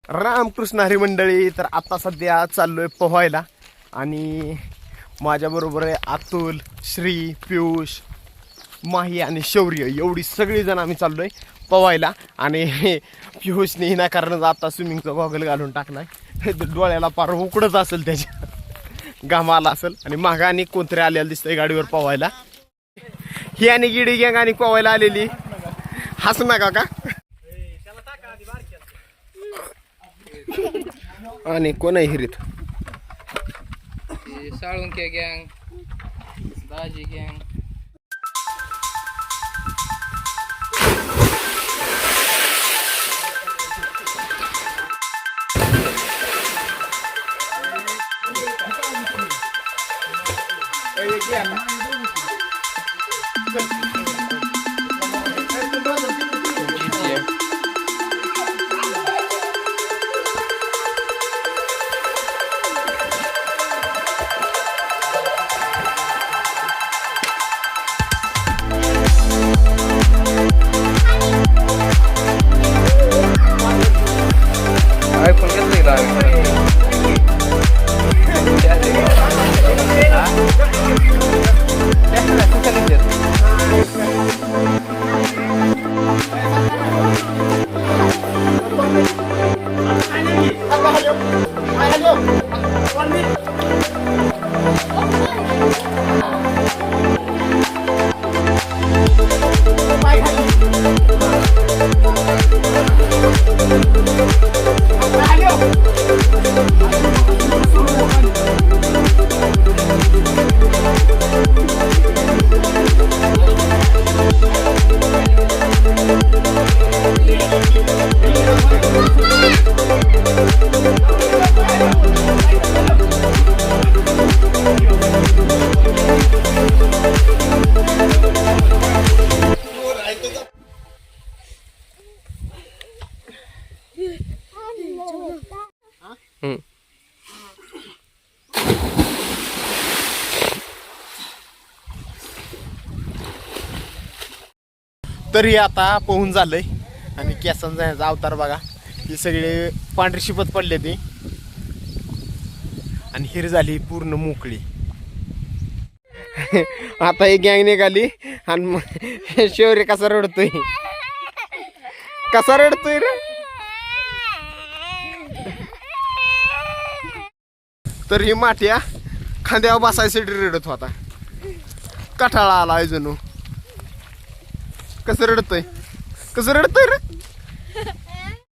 रामकृष्ण हरी मंडळी. तर आता सध्या चाललोय पोहायला आणि माझ्याबरोबर आहे अतुल, श्री, पियुष, माही आणि शौर्य. एवढी सगळीजण आम्ही चाललोय पोहायला. आणि पियुषने ना कारण आता स्विमिंगचा गॉगल घालून टाकलाय, डोळ्याला पार उकडत असेल त्याच्या, घाम आला असेल. आणि मागं आणि कोणतरी आलेलं दिसतंय गाडीवर पोहायला. ही आणि गिडी गँग आणि पोहायला आलेली. हसू नका का. आणि कोण आहे हिरीत? साळुंके गँग, दाजी गँग. आयफोन घेतला तरी आता पोहून झालंय. आणि केसांचा ह्याचा अवतार बघा, ही सगळे पांढरी शिपत पडले ती. आणि हिर झाली पूर्ण मोकळी. आता ही गँग निघाली. आणि शौर्य कसा रडतोय, कसा रडतोय रे. तर ही माठ्या खांद्यावर बसायसाठी रडत होता. कठाळा आला जणू. कसं रडतोय, कसं रडतोय रे.